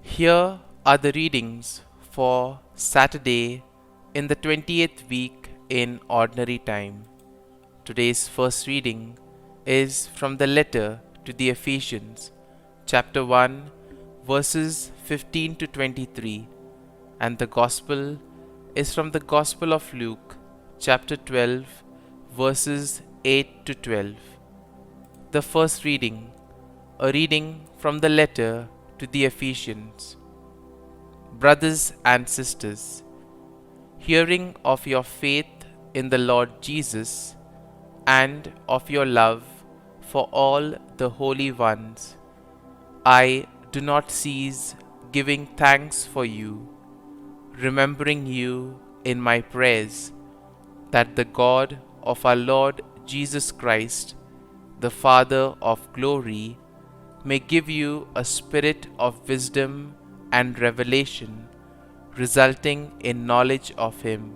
Here are the readings for Saturday in the 20th week in Ordinary Time. Today's first reading is from the letter to the Ephesians, chapter 1, verses 15 to 23, and the Gospel is from the Gospel of Luke, chapter 12, verses 8 to 12. The first reading, a reading from the letter to the Ephesians. Brothers and sisters, hearing of your faith in the Lord Jesus and of your love for all the holy ones, I do not cease giving thanks for you, remembering you in my prayers, that the God of our Lord Jesus Christ, the Father of glory, may give you a spirit of wisdom and revelation, resulting in knowledge of Him.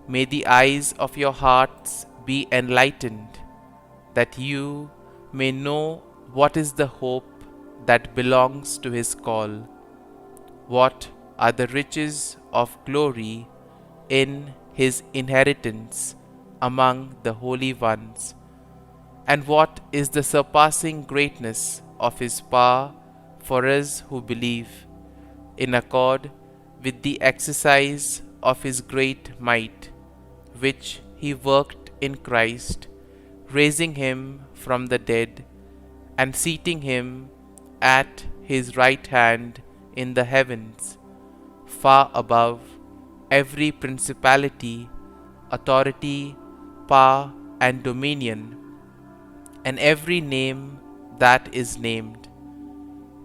May the eyes of your hearts be enlightened, that you may know what is the hope that belongs to His call, what are the riches of glory in His inheritance among the holy ones, and what is the surpassing greatness of His power for us who believe, in accord with the exercise of His great might, which He worked in Christ, raising Him from the dead, and seating Him at His right hand in the heavens, far above every principality, authority, power, and dominion, and every name that is named,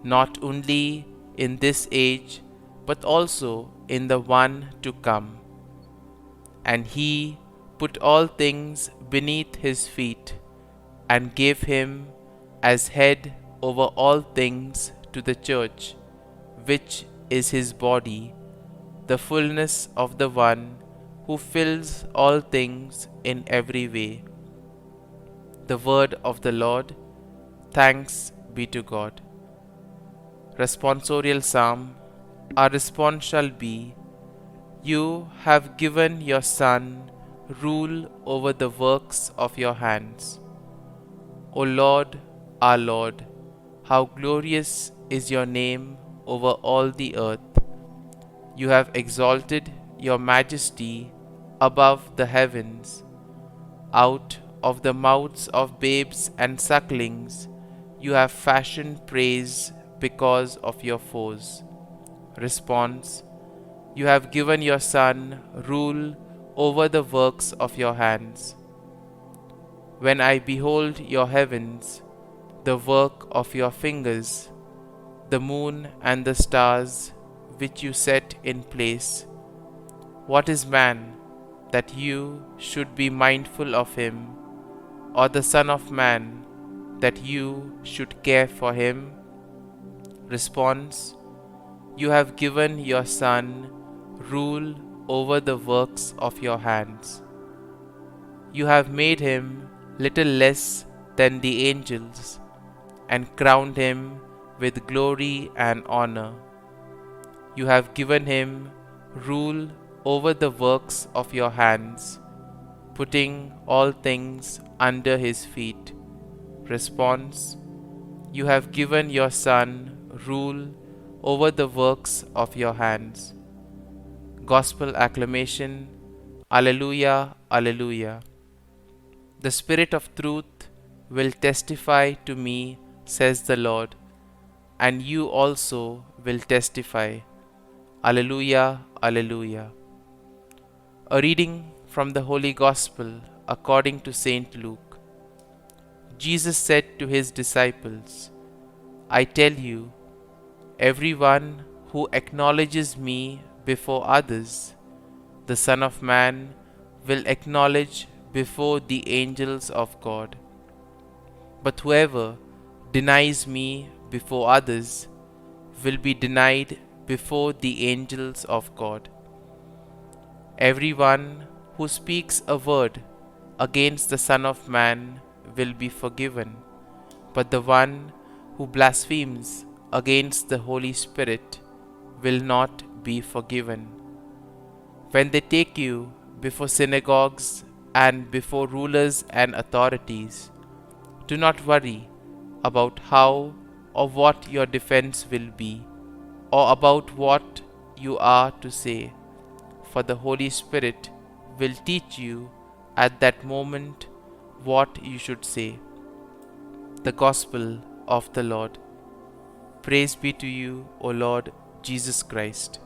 not only in this age, but also in the one to come. And He put all things beneath His feet, and gave Him as head over all things to the church, which is His body, the fullness of the one who fills all things in every way. The word of the Lord. Thanks be to God. Responsorial Psalm. Our response shall be, You have given your Son rule over the works of your hands. O Lord, our Lord, how glorious is your name over all the earth. You have exalted your majesty above the heavens. Out of the mouths of babes and sucklings, you have fashioned praise because of your foes. Response. You have given your Son rule over the works of your hands. When I behold your heavens, the work of your fingers, the moon and the stars which you set in place, what is man that you should be mindful of him, or the Son of Man that you should care for him? Response. You have given your Son rule over the works of your hands. You have made him little less than the angels, and crowned him with glory and honor. You have given him rule over the works of your hands, putting all things under his feet. Response. You have given your Son rule over the works of your hands. Gospel acclamation. Alleluia, Alleluia. The Spirit of truth will testify to me, says the Lord, and you also will testify. Alleluia, Alleluia. A reading from the Holy Gospel according to Saint Luke. Jesus said to His disciples, I tell you, everyone who acknowledges me before others, the Son of Man will acknowledge before the angels of God. But whoever denies me before others will be denied before the angels of God. Everyone who speaks a word against the Son of Man will be forgiven, but the one who blasphemes against the Holy Spirit will not be forgiven. When they take you before synagogues and before rulers and authorities, do not worry about how or what your defense will be, or about what you are to say, for the Holy Spirit will teach you at that moment what you should say. The Gospel of the Lord. Praise be to you, O Lord Jesus Christ.